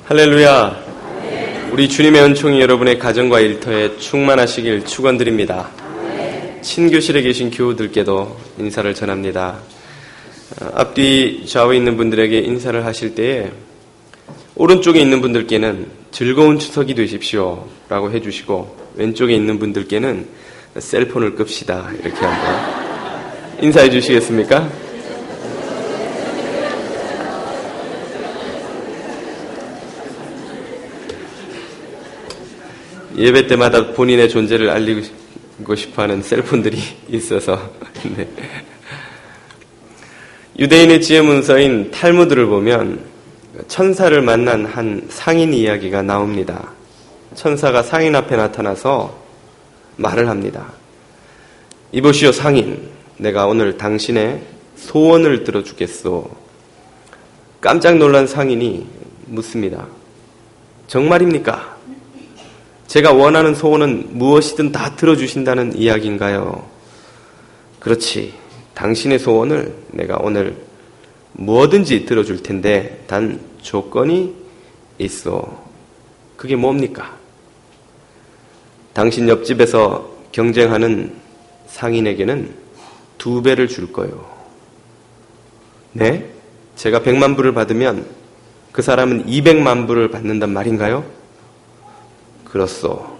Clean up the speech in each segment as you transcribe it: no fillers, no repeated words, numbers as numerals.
할렐루야. 우리 주님의 은총이 여러분의 가정과 일터에 충만하시길 축원드립니다. 친교실에 계신 교우들께도 인사를 전합니다. 앞뒤 좌우에 있는 분들에게 인사를 하실 때에 오른쪽에 있는 분들께는 즐거운 추석이 되십시오 라고 해주시고, 왼쪽에 있는 분들께는 셀폰을 끕시다 이렇게 한번 인사해 주시겠습니까? 예배 때마다 본인의 존재를 알리고 싶어하는 셀폰들이 있어서 네. 유대인의 지혜 문서인 탈무드를 보면 천사를 만난 한 상인 이야기가 나옵니다. 천사가 상인 앞에 나타나서 말을 합니다. 이보시오 상인, 내가 오늘 당신의 소원을 들어주겠소. 깜짝 놀란 상인이 묻습니다. 정말입니까? 제가 원하는 소원은 무엇이든 다 들어주신다는 이야기인가요? 그렇지. 당신의 소원을 내가 오늘 뭐든지 들어줄 텐데 단 조건이 있어. 그게 뭡니까? 당신 옆집에서 경쟁하는 상인에게는 2배를 줄 거예요. 네? 제가 100만 불을 받으면 그 사람은 200만 불을 받는단 말인가요? 그렇소.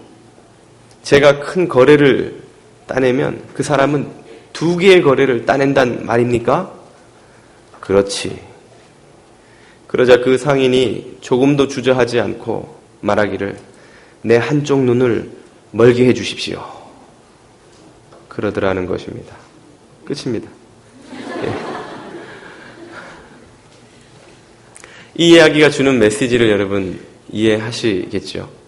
제가 큰 거래를 따내면 그 사람은 2개의 거래를 따낸단 말입니까? 그렇지. 그러자 그 상인이 조금도 주저하지 않고 말하기를 내 한쪽 눈을 멀게 해주십시오. 그러더라는 것입니다. 끝입니다. 예. 이 이야기가 주는 메시지를 여러분 이해하시겠죠?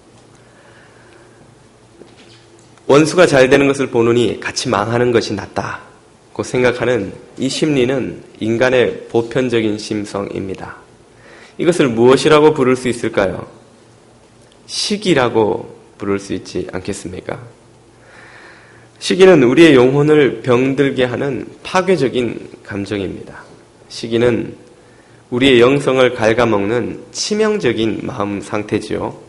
원수가 잘 되는 것을 보느니 같이 망하는 것이 낫다고 생각하는 이 심리는 인간의 보편적인 심성입니다. 이것을 무엇이라고 부를 수 있을까요? 시기라고 부를 수 있지 않겠습니까? 시기는 우리의 영혼을 병들게 하는 파괴적인 감정입니다. 시기는 우리의 영성을 갉아먹는 치명적인 마음 상태지요.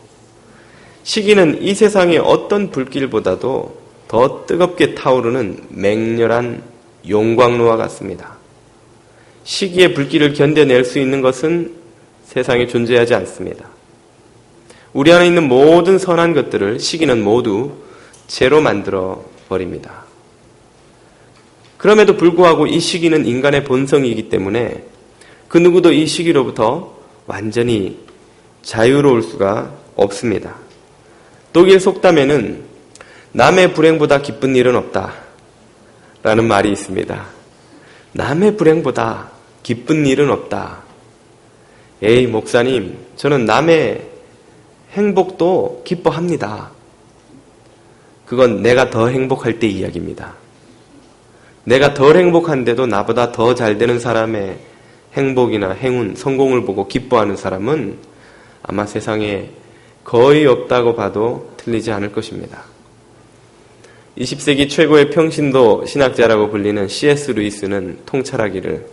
시기는 이 세상의 어떤 불길보다도 더 뜨겁게 타오르는 맹렬한 용광로와 같습니다. 시기의 불길을 견뎌낼 수 있는 것은 세상에 존재하지 않습니다. 우리 안에 있는 모든 선한 것들을 시기는 모두 죄로 만들어 버립니다. 그럼에도 불구하고 이 시기는 인간의 본성이기 때문에 그 누구도 이 시기로부터 완전히 자유로울 수가 없습니다. 독일 속담에는 남의 불행보다 기쁜 일은 없다 라는 말이 있습니다. 남의 불행보다 기쁜 일은 없다. 에이 목사님, 저는 남의 행복도 기뻐합니다. 그건 내가 더 행복할 때 이야기입니다. 내가 덜 행복한데도 나보다 더 잘 되는 사람의 행복이나 행운, 성공을 보고 기뻐하는 사람은 아마 세상에 거의 없다고 봐도 틀리지 않을 것입니다. 20세기 최고의 평신도 신학자라고 불리는 C.S. 루이스는 통찰하기를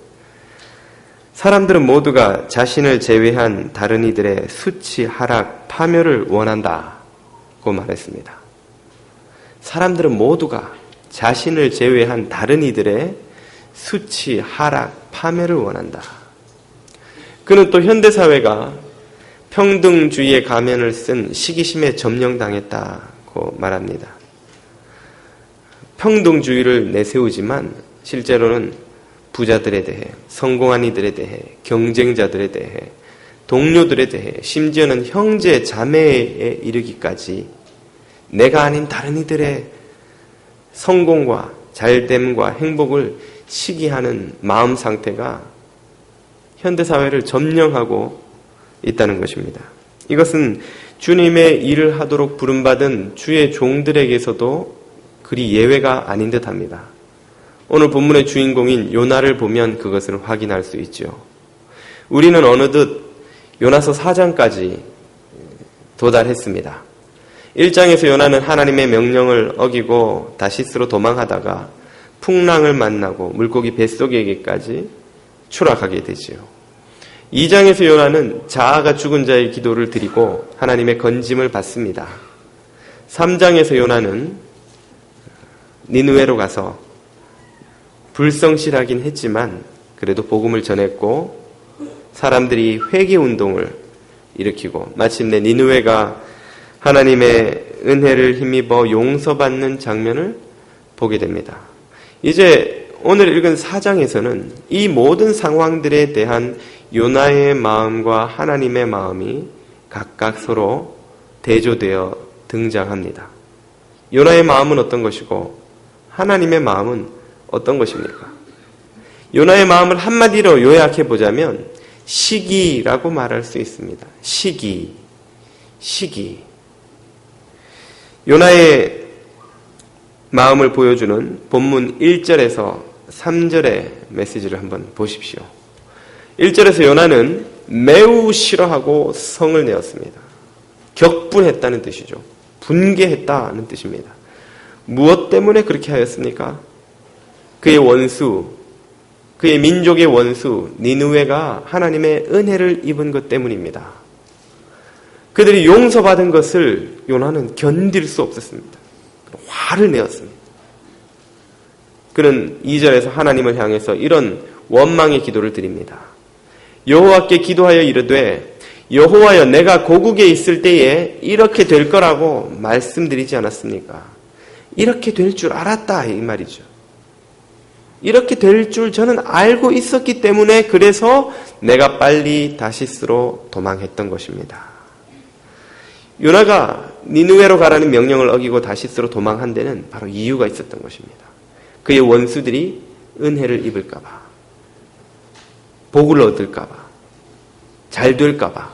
사람들은 모두가 자신을 제외한 다른 이들의 수치, 하락, 파멸을 원한다고 말했습니다. 사람들은 모두가 자신을 제외한 다른 이들의 수치, 하락, 파멸을 원한다. 그는 또 현대사회가 평등주의의 가면을 쓴 시기심에 점령당했다고 말합니다. 평등주의를 내세우지만 실제로는 부자들에 대해, 성공한 이들에 대해, 경쟁자들에 대해, 동료들에 대해, 심지어는 형제, 자매에 이르기까지 내가 아닌 다른 이들의 성공과 잘됨과 행복을 시기하는 마음 상태가 현대사회를 점령하고 있다는 것입니다. 이것은 주님의 일을 하도록 부름받은 주의 종들에게서도 그리 예외가 아닌 듯합니다. 오늘 본문의 주인공인 요나를 보면 그것을 확인할 수 있죠. 우리는 어느덧 요나서 4장까지 도달했습니다. 1장에서 요나는 하나님의 명령을 어기고 다시스로 도망하다가 풍랑을 만나고 물고기 뱃속에게까지 추락하게 되지요. 2장에서 요나는 자아가 죽은 자의 기도를 드리고 하나님의 건짐을 받습니다. 3장에서 요나는 니느웨로 가서 불성실하긴 했지만 그래도 복음을 전했고 사람들이 회개운동을 일으키고 마침내 니느웨가 하나님의 은혜를 힘입어 용서받는 장면을 보게 됩니다. 이제 오늘 읽은 4장에서는 이 모든 상황들에 대한 요나의 마음과 하나님의 마음이 각각 서로 대조되어 등장합니다. 요나의 마음은 어떤 것이고 하나님의 마음은 어떤 것입니까? 요나의 마음을 한마디로 요약해 보자면 시기라고 말할 수 있습니다. 시기. 요나의 마음을 보여주는 본문 1절에서 3절의 메시지를 한번 보십시오. 1절에서 요나는 매우 싫어하고 성을 내었습니다. 격분했다는 뜻이죠. 분개했다는 뜻입니다. 무엇 때문에 그렇게 하였습니까? 그의 원수, 그의 민족의 원수 니느웨가 하나님의 은혜를 입은 것 때문입니다. 그들이 용서받은 것을 요나는 견딜 수 없었습니다. 화를 내었습니다. 그는 2절에서 하나님을 향해서 이런 원망의 기도를 드립니다. 여호와께 기도하여 이르되 여호와여 내가 고국에 있을 때에 이렇게 될 거라고 말씀드리지 않았습니까? 이렇게 될 줄 알았다 이 말이죠. 이렇게 될 줄 저는 알고 있었기 때문에 그래서 내가 빨리 다시스로 도망했던 것입니다. 요나가 니느웨로 가라는 명령을 어기고 다시스로 도망한 데는 바로 이유가 있었던 것입니다. 그의 원수들이 은혜를 입을까 봐, 복을 얻을까 봐, 잘 될까 봐.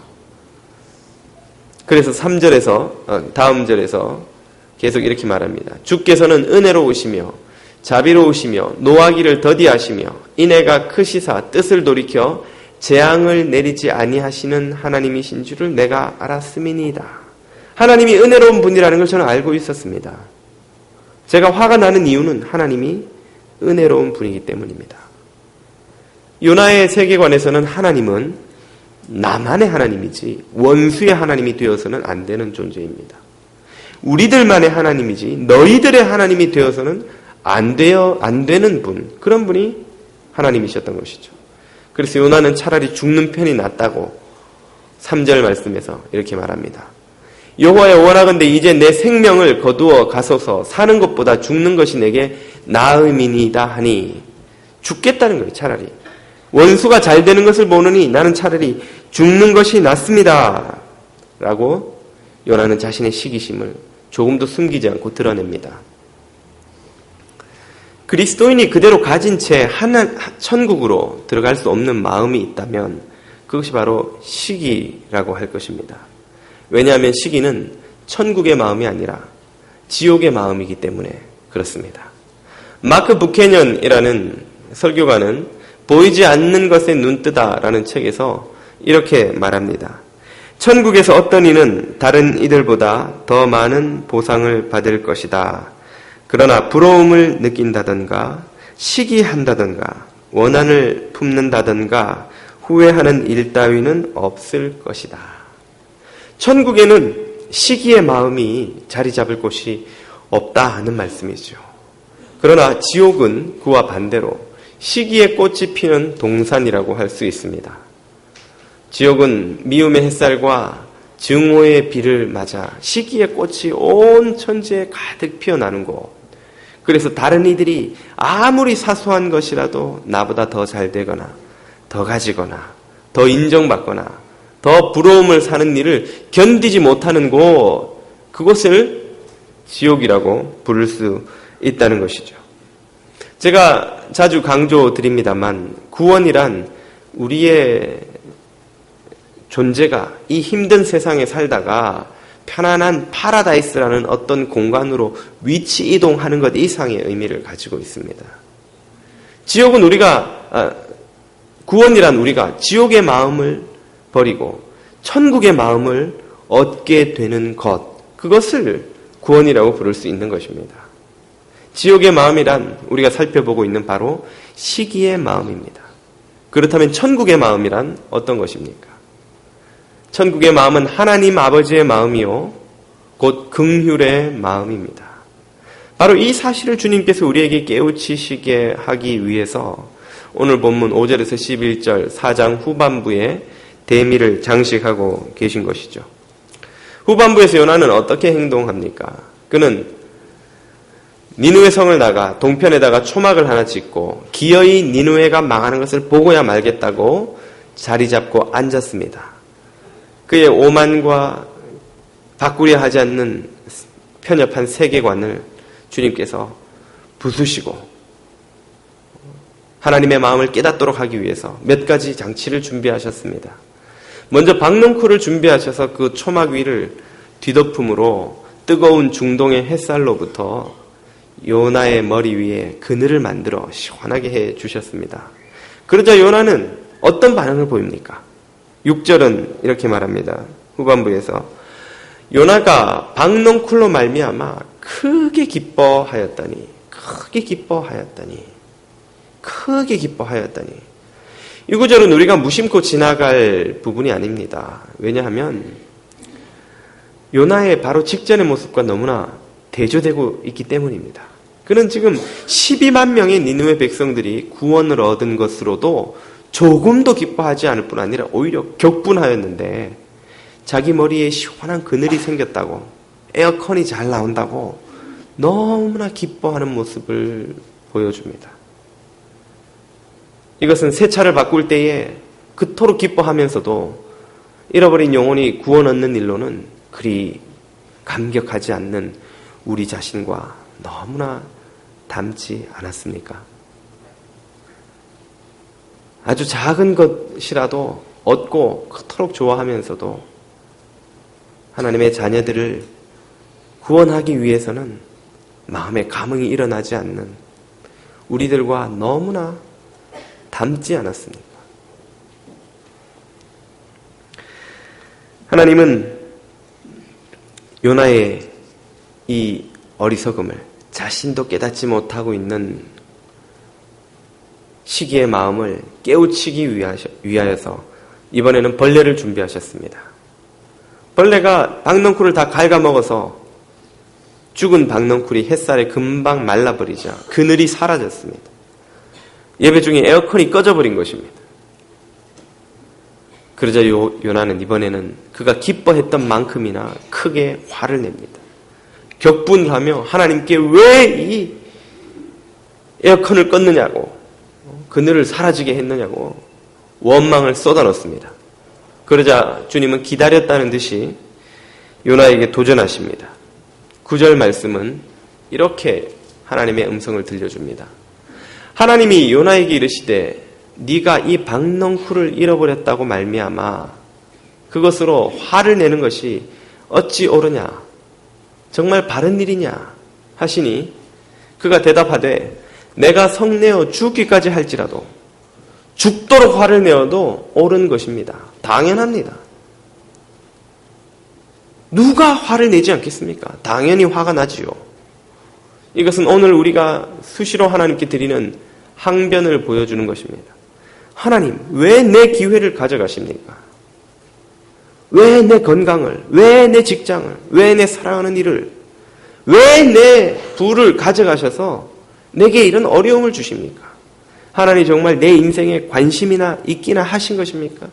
그래서 3절에서 다음 절에서 계속 이렇게 말합니다. 주께서는 은혜로우시며 자비로우시며 노하기를 더디하시며 인애가 크시사 뜻을 돌이켜 재앙을 내리지 아니하시는 하나님이신 줄을 내가 알았음이니이다. 하나님이 은혜로운 분이라는 걸 저는 알고 있었습니다. 제가 화가 나는 이유는 하나님이 은혜로운 분이기 때문입니다. 요나의 세계관에서는 하나님은 나만의 하나님이지 원수의 하나님이 되어서는 안 되는 존재입니다. 우리들만의 하나님이지 너희들의 하나님이 되어서는 안 되는 분, 그런 분이 하나님이셨던 것이죠. 그래서 요나는 차라리 죽는 편이 낫다고 3절 말씀에서 이렇게 말합니다. 여호와여 원하건대 이제 내 생명을 거두어 가소서. 사는 것보다 죽는 것이 내게 나음이니이다 하니, 죽겠다는 거예요. 차라리 원수가 잘 되는 것을 보느니 나는 차라리 죽는 것이 낫습니다 라고 요나는 자신의 시기심을 조금도 숨기지 않고 드러냅니다. 그리스도인이 그대로 가진 채 천국으로 들어갈 수 없는 마음이 있다면 그것이 바로 시기라고 할 것입니다. 왜냐하면 시기는 천국의 마음이 아니라 지옥의 마음이기 때문에 그렇습니다. 마크 부캐년이라는 설교가는 보이지 않는 것에 눈뜨다라는 책에서 이렇게 말합니다. 천국에서 어떤 이는 다른 이들보다 더 많은 보상을 받을 것이다. 그러나 부러움을 느낀다든가 시기한다든가 원한을 품는다든가 후회하는 일 따위는 없을 것이다. 천국에는 시기의 마음이 자리 잡을 곳이 없다 하는 말씀이죠. 그러나 지옥은 그와 반대로 시기의 꽃이 피는 동산이라고 할 수 있습니다. 지옥은 미움의 햇살과 증오의 비를 맞아 시기의 꽃이 온 천지에 가득 피어나는 곳. 그래서 다른 이들이 아무리 사소한 것이라도 나보다 더 잘 되거나 더 가지거나 더 인정받거나 더 부러움을 사는 일을 견디지 못하는 곳, 그곳을 지옥이라고 부를 수 있다는 것이죠. 제가 자주 강조드립니다만 구원이란 우리의 존재가 이 힘든 세상에 살다가 편안한 파라다이스라는 어떤 공간으로 위치 이동하는 것 이상의 의미를 가지고 있습니다. 지옥은 구원이란 우리가 지옥의 마음을 버리고 천국의 마음을 얻게 되는 것, 그것을 구원이라고 부를 수 있는 것입니다. 지옥의 마음이란 우리가 살펴보고 있는 바로 시기의 마음입니다. 그렇다면 천국의 마음이란 어떤 것입니까? 천국의 마음은 하나님 아버지의 마음이요 곧 긍휼의 마음입니다. 바로 이 사실을 주님께서 우리에게 깨우치시게 하기 위해서 오늘 본문 5절에서 11절 4장 후반부에 대미를 장식하고 계신 것이죠. 후반부에서 요나는 어떻게 행동합니까? 그는 니느웨 성을 나가 동편에다가 초막을 하나 짓고 기어이 니느웨가 망하는 것을 보고야 말겠다고 자리 잡고 앉았습니다. 그의 오만과 바꾸려 하지 않는 편협한 세계관을 주님께서 부수시고 하나님의 마음을 깨닫도록 하기 위해서 몇 가지 장치를 준비하셨습니다. 먼저 박농쿨을 준비하셔서 그 초막 위를 뒤덮음으로 뜨거운 중동의 햇살로부터 요나의 머리 위에 그늘을 만들어 시원하게 해 주셨습니다. 그러자 요나는 어떤 반응을 보입니까? 6절은 이렇게 말합니다. 후반부에서 요나가 박농쿨로 말미암아 크게 기뻐하였더니 이 구절은 우리가 무심코 지나갈 부분이 아닙니다. 왜냐하면 요나의 바로 직전의 모습과 너무나 대조되고 있기 때문입니다. 그는 지금 12만 명의 니느웨 백성들이 구원을 얻은 것으로도 조금도 기뻐하지 않을 뿐 아니라 오히려 격분하였는데 자기 머리에 시원한 그늘이 생겼다고 에어컨이 잘 나온다고 너무나 기뻐하는 모습을 보여줍니다. 이것은 새 차를 바꿀 때에 그토록 기뻐하면서도 잃어버린 영혼이 구원 얻는 일로는 그리 감격하지 않는 우리 자신과 너무나 닮지 않았습니까? 아주 작은 것이라도 얻고 그토록 좋아하면서도 하나님의 자녀들을 구원하기 위해서는 마음에 감흥이 일어나지 않는 우리들과 너무나 닮지 않았습니까? 하나님은 요나의 이 어리석음을 자신도 깨닫지 못하고 있는 시기의 마음을 깨우치기 위하여서 이번에는 벌레를 준비하셨습니다. 벌레가 박넝쿨을 다 갉아먹어서 죽은 박넝쿨이 햇살에 금방 말라버리자 그늘이 사라졌습니다. 예배 중에 에어컨이 꺼져버린 것입니다. 그러자 요나는 이번에는 그가 기뻐했던 만큼이나 크게 화를 냅니다. 격분하며 하나님께 왜 이 에어컨을 껐느냐고 그늘을 사라지게 했느냐고 원망을 쏟아넣습니다. 그러자 주님은 기다렸다는 듯이 요나에게 도전하십니다. 9절 말씀은 이렇게 하나님의 음성을 들려줍니다. 하나님이 요나에게 이르시되 네가 이 박넝쿨을 잃어버렸다고 말미암아 그것으로 화를 내는 것이 어찌 옳으냐 정말 바른 일이냐 하시니 그가 대답하되 내가 성내어 죽기까지 할지라도 죽도록 화를 내어도 옳은 것입니다. 당연합니다. 누가 화를 내지 않겠습니까? 당연히 화가 나지요. 이것은 오늘 우리가 수시로 하나님께 드리는 항변을 보여주는 것입니다. 하나님, 왜 내 기회를 가져가십니까? 왜 내 건강을, 왜 내 직장을, 왜 내 사랑하는 일을, 왜 내 부를 가져가셔서 내게 이런 어려움을 주십니까? 하나님 정말 내 인생에 관심이나 있기나 하신 것입니까?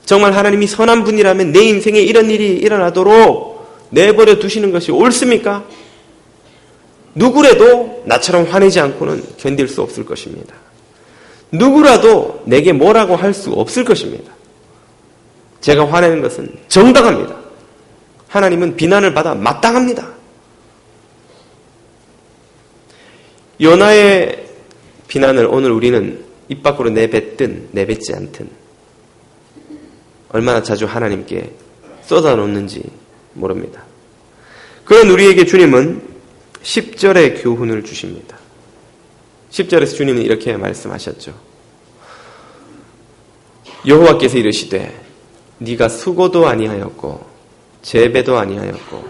정말 하나님이 선한 분이라면 내 인생에 이런 일이 일어나도록 내버려 두시는 것이 옳습니까? 누구라도 나처럼 화내지 않고는 견딜 수 없을 것입니다. 누구라도 내게 뭐라고 할 수 없을 것입니다. 제가 화내는 것은 정당합니다. 하나님은 비난을 받아 마땅합니다. 요나의 비난을 오늘 우리는 입 밖으로 내뱉든 내뱉지 않든 얼마나 자주 하나님께 쏟아놓는지 모릅니다. 그런 우리에게 주님은 10절의 교훈을 주십니다. 10절에서 주님은 이렇게 말씀하셨죠. 여호와께서 이르시되 네가 수고도 아니하였고 재배도 아니하였고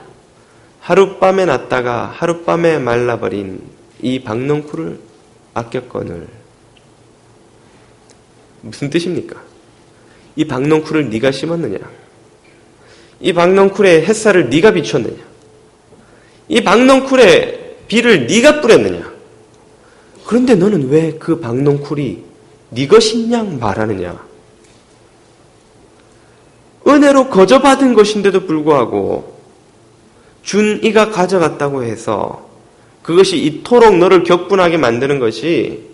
하룻밤에 났다가 하룻밤에 말라버린 이 박넝쿨을 아꼈거늘 무슨 뜻입니까? 이 박넝쿨을 네가 심었느냐? 이 박넝쿨에 햇살을 네가 비췄느냐? 이 박넝쿨에 비를 네가 뿌렸느냐? 그런데 너는 왜 그 박넝쿨이 네 것이냐 말하느냐? 은혜로 거저받은 것인데도 불구하고 준 이가 가져갔다고 해서 그것이 이토록 너를 격분하게 만드는 것이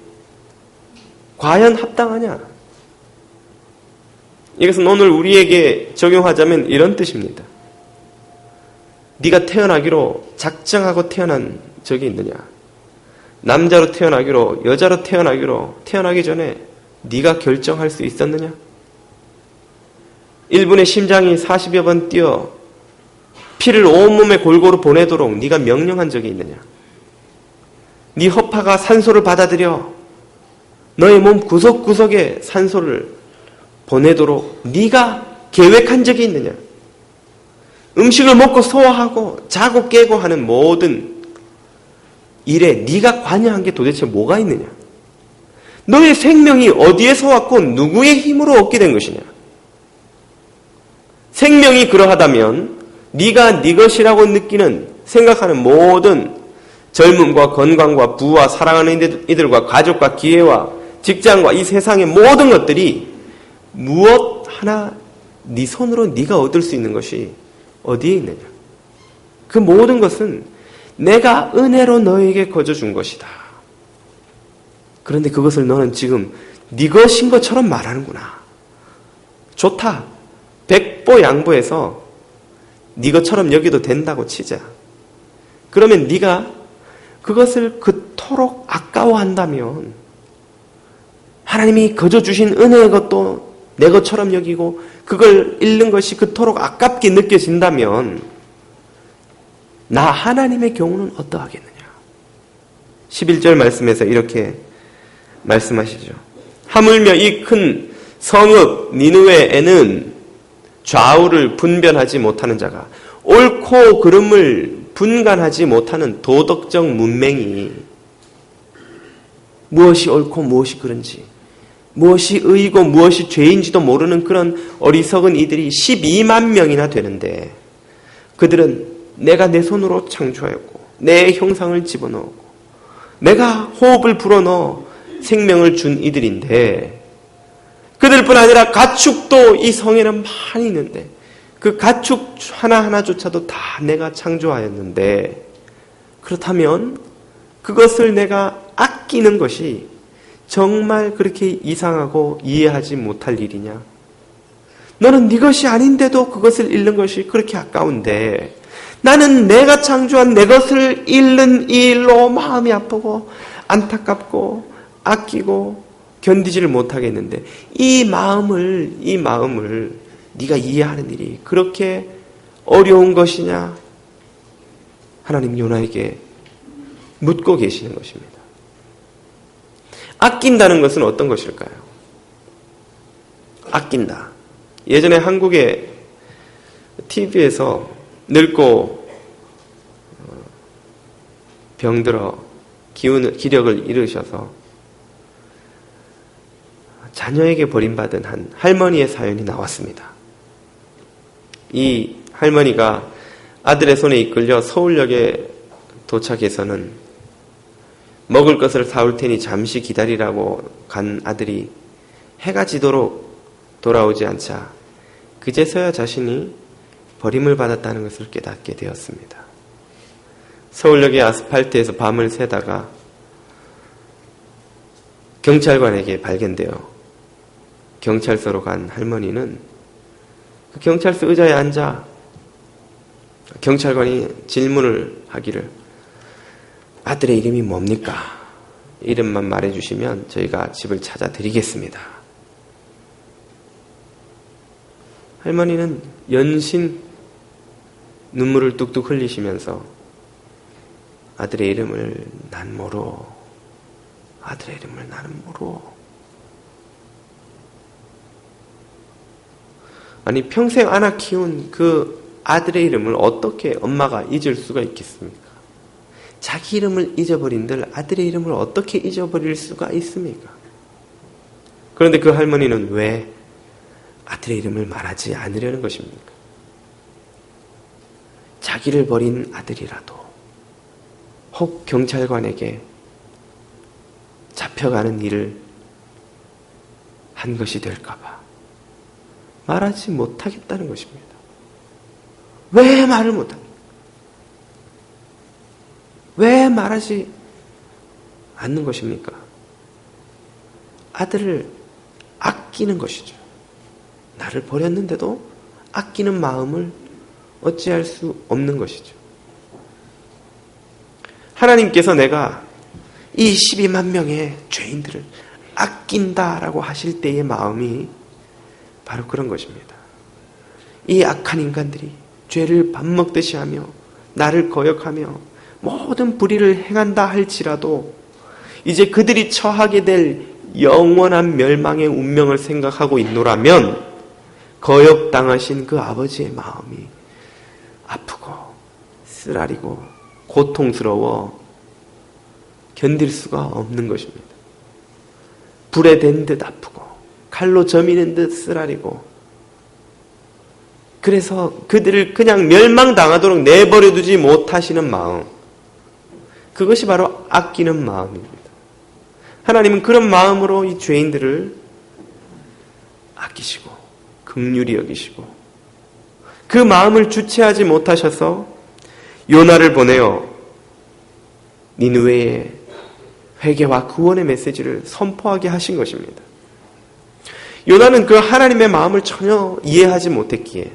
과연 합당하냐? 이것은 오늘 우리에게 적용하자면 이런 뜻입니다. 네가 태어나기로 작정하고 태어난 적이 있느냐? 남자로 태어나기로, 여자로 태어나기로 태어나기 전에 네가 결정할 수 있었느냐? 1분에 심장이 40여 번 뛰어 피를 온몸에 골고루 보내도록 네가 명령한 적이 있느냐? 네 허파가 산소를 받아들여 너의 몸 구석구석에 산소를 보내도록 네가 계획한 적이 있느냐? 음식을 먹고 소화하고 자고 깨고 하는 모든 일에 네가 관여한 게 도대체 뭐가 있느냐? 너의 생명이 어디에서 왔고 누구의 힘으로 얻게 된 것이냐? 생명이 그러하다면 네가 네 것이라고 느끼는 생각하는 모든 젊음과 건강과 부와 사랑하는 이들과 가족과 기회와 직장과 이 세상의 모든 것들이 무엇 하나 네 손으로 네가 얻을 수 있는 것이 어디에 있느냐? 그 모든 것은 내가 은혜로 너에게 거저준 것이다. 그런데 그것을 너는 지금 네 것인 것처럼 말하는구나. 좋다. 백보양보해서 네 것처럼 여기도 된다고 치자. 그러면 네가 그것을 그토록 아까워한다면 하나님이 거저주신 은혜의 것도 내 것처럼 여기고 그걸 잃는 것이 그토록 아깝게 느껴진다면 나 하나님의 경우는 어떠하겠느냐? 11절 말씀에서 이렇게 말씀하시죠. 하물며 이 큰 성읍 니느웨에는 좌우를 분별하지 못하는 자가 옳고 그름을 분간하지 못하는 도덕적 문맹이 무엇이 옳고 무엇이 그른지 무엇이 의이고 무엇이 죄인지도 모르는 그런 어리석은 이들이 12만 명이나 되는데 그들은 내가 내 손으로 창조하였고 내 형상을 집어넣었고 내가 호흡을 불어넣어 생명을 준 이들인데 그들뿐 아니라 가축도 이 성에는 많이 있는데 그 가축 하나하나조차도 다 내가 창조하였는데 그렇다면 그것을 내가 아끼는 것이 정말 그렇게 이상하고 이해하지 못할 일이냐? 너는 네 것이 아닌데도 그것을 잃는 것이 그렇게 아까운데 나는 내가 창조한 내 것을 잃는 이 일로 마음이 아프고 안타깝고 아끼고 견디지를 못하겠는데 이 마음을 네가 이해하는 일이 그렇게 어려운 것이냐? 하나님 요나에게 묻고 계시는 것입니다. 아낀다는 것은 어떤 것일까요? 아낀다. 예전에 한국의 TV에서 늙고 병들어 기력을 잃으셔서 자녀에게 버림받은 한 할머니의 사연이 나왔습니다. 이 할머니가 아들의 손에 이끌려 서울역에 도착해서는 먹을 것을 사올 테니 잠시 기다리라고 간 아들이 해가 지도록 돌아오지 않자 그제서야 자신이 버림을 받았다는 것을 깨닫게 되었습니다. 서울역의 아스팔트에서 밤을 새다가 경찰관에게 발견되어 경찰서로 간 할머니는 그 경찰서 의자에 앉아 경찰관이 질문을 하기를 아들의 이름이 뭡니까? 이름만 말해주시면 저희가 집을 찾아드리겠습니다. 할머니는 연신 눈물을 뚝뚝 흘리시면서 아들의 이름을 난 모르. 아들의 이름을 나는 모르. 아니 평생 안아 키운 그 아들의 이름을 어떻게 엄마가 잊을 수가 있겠습니까? 자기 이름을 잊어버린들 아들의 이름을 어떻게 잊어버릴 수가 있습니까? 그런데 그 할머니는 왜 아들의 이름을 말하지 않으려는 것입니까? 자기를 버린 아들이라도 혹 경찰관에게 잡혀가는 일을 한 것이 될까봐 말하지 못하겠다는 것입니다. 왜 말을 못합니까? 왜 말하지 않는 것입니까? 아들을 아끼는 것이죠. 나를 버렸는데도 아끼는 마음을 어찌할 수 없는 것이죠. 하나님께서 내가 이 12만 명의 죄인들을 아낀다라고 하실 때의 마음이 바로 그런 것입니다. 이 악한 인간들이 죄를 밥 먹듯이 하며 나를 거역하며 모든 불의를 행한다 할지라도 이제 그들이 처하게 될 영원한 멸망의 운명을 생각하고 있노라면 거역당하신 그 아버지의 마음이 아프고 쓰라리고 고통스러워 견딜 수가 없는 것입니다. 불에 댄 듯 아프고 칼로 저미는 듯 쓰라리고, 그래서 그들을 그냥 멸망당하도록 내버려두지 못하시는 마음, 그것이 바로 아끼는 마음입니다. 하나님은 그런 마음으로 이 죄인들을 아끼시고 긍휼히 여기시고 그 마음을 주체하지 못하셔서 요나를 보내어 니느웨에 회개와 구원의 메시지를 선포하게 하신 것입니다. 요나는 그 하나님의 마음을 전혀 이해하지 못했기에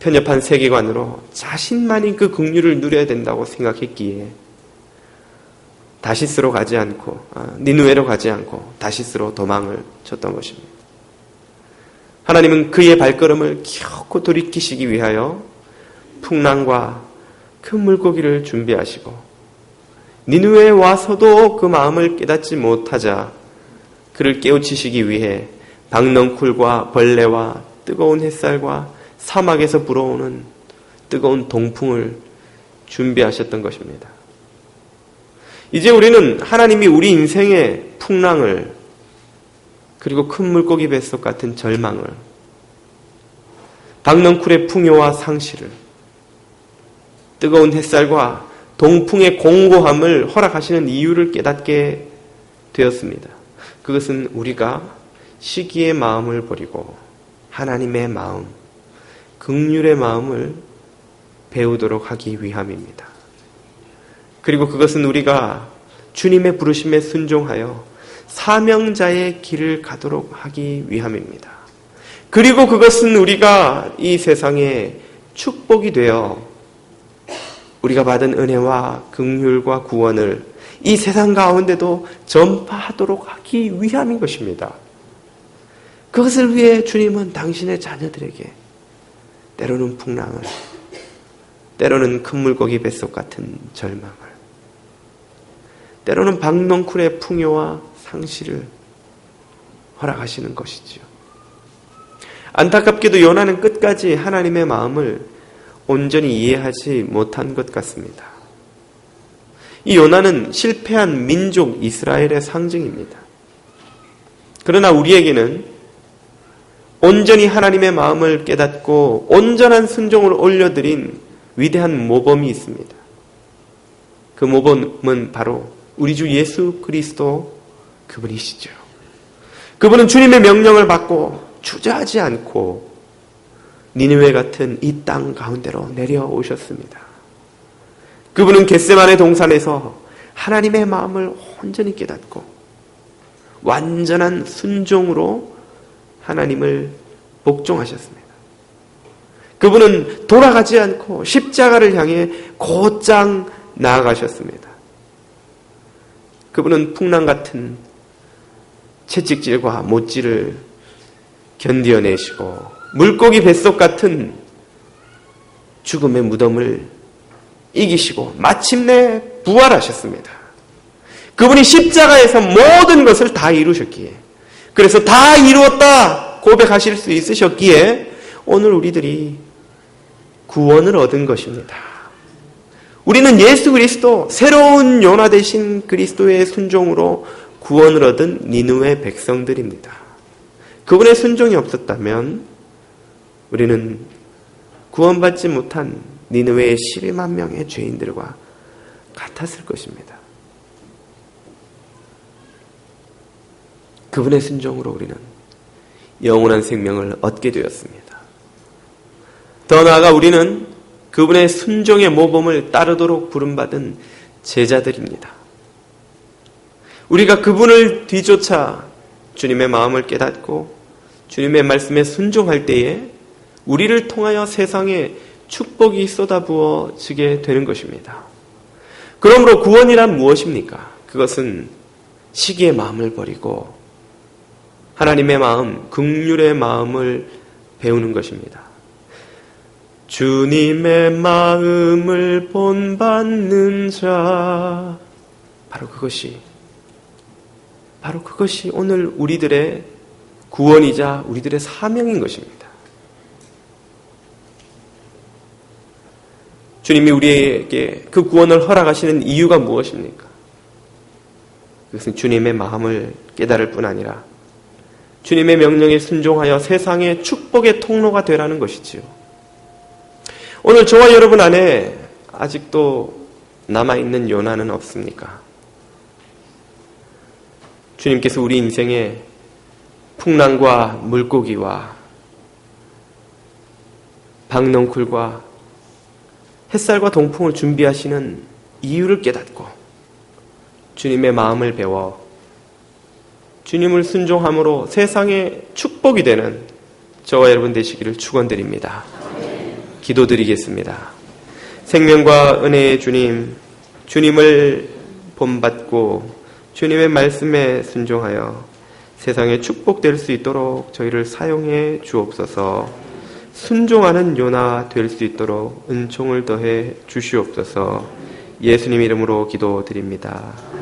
편협한 세계관으로 자신만이 그 긍휼을 누려야 된다고 생각했기에 다시스로 가지 않고 니느웨로 가지 않고 다시스로 도망을 쳤던 것입니다. 하나님은 그의 발걸음을 기어코 돌이키시기 위하여 풍랑과 큰 물고기를 준비하시고 니느웨에 와서도 그 마음을 깨닫지 못하자 그를 깨우치시기 위해 박넝쿨과 벌레와 뜨거운 햇살과 사막에서 불어오는 뜨거운 동풍을 준비하셨던 것입니다. 이제 우리는 하나님이 우리 인생의 풍랑을, 그리고 큰 물고기 뱃속 같은 절망을, 박넝쿨의 풍요와 상실을, 뜨거운 햇살과 동풍의 공고함을 허락하시는 이유를 깨닫게 되었습니다. 그것은 우리가 시기의 마음을 버리고 하나님의 마음, 긍휼의 마음을 배우도록 하기 위함입니다. 그리고 그것은 우리가 주님의 부르심에 순종하여 사명자의 길을 가도록 하기 위함입니다. 그리고 그것은 우리가 이 세상에 축복이 되어 우리가 받은 은혜와 긍휼과 구원을 이 세상 가운데도 전파하도록 하기 위함인 것입니다. 그것을 위해 주님은 당신의 자녀들에게 때로는 풍랑을, 때로는 큰 물고기 뱃속 같은 절망을, 때로는 박넝쿨의 풍요와 상실을 허락하시는 것이지요. 안타깝게도 요나는 끝까지 하나님의 마음을 온전히 이해하지 못한 것 같습니다. 이 요나는 실패한 민족 이스라엘의 상징입니다. 그러나 우리에게는 온전히 하나님의 마음을 깨닫고 온전한 순종을 올려드린 위대한 모범이 있습니다. 그 모범은 바로 우리 주 예수 그리스도 그분이시죠. 그분은 주님의 명령을 받고 주저하지 않고 니느웨 같은 이 땅 가운데로 내려오셨습니다. 그분은 겟세마네 동산에서 하나님의 마음을 온전히 깨닫고 완전한 순종으로 하나님을 복종하셨습니다. 그분은 돌아가지 않고 십자가를 향해 곧장 나아가셨습니다. 그분은 풍랑 같은 채찍질과 못질을 견디어내시고 물고기 뱃속 같은 죽음의 무덤을 이기시고 마침내 부활하셨습니다. 그분이 십자가에서 모든 것을 다 이루셨기에, 그래서 다 이루었다 고백하실 수 있으셨기에 오늘 우리들이 구원을 얻은 것입니다. 우리는 예수 그리스도, 새로운 요나 되신 그리스도의 순종으로 구원을 얻은 니느웨 백성들입니다. 그분의 순종이 없었다면 우리는 구원받지 못한 니느웨의 12만 명의 죄인들과 같았을 것입니다. 그분의 순종으로 우리는 영원한 생명을 얻게 되었습니다. 더 나아가 우리는 그분의 순종의 모범을 따르도록 부름받은 제자들입니다. 우리가 그분을 뒤쫓아 주님의 마음을 깨닫고 주님의 말씀에 순종할 때에 우리를 통하여 세상에 축복이 쏟아부어지게 되는 것입니다. 그러므로 구원이란 무엇입니까? 그것은 시기의 마음을 버리고 하나님의 마음, 긍휼의 마음을 배우는 것입니다. 주님의 마음을 본받는 자, 바로 그것이 오늘 우리들의 구원이자 우리들의 사명인 것입니다. 주님이 우리에게 그 구원을 허락하시는 이유가 무엇입니까? 그것은 주님의 마음을 깨달을 뿐 아니라 주님의 명령에 순종하여 세상의 축복의 통로가 되라는 것이지요. 오늘 저와 여러분 안에 아직도 남아있는 요나는 없습니까? 주님께서 우리 인생에 풍랑과 물고기와 박넝쿨과 햇살과 동풍을 준비하시는 이유를 깨닫고 주님의 마음을 배워 주님을 순종함으로 세상에 축복이 되는 저와 여러분 되시기를 축원드립니다. 기도드리겠습니다. 생명과 은혜의 주님, 주님을 본받고 주님의 말씀에 순종하여 세상에 축복될 수 있도록 저희를 사용해 주옵소서. 순종하는 요나 될 수 있도록 은총을 더해 주시옵소서. 예수님 이름으로 기도드립니다.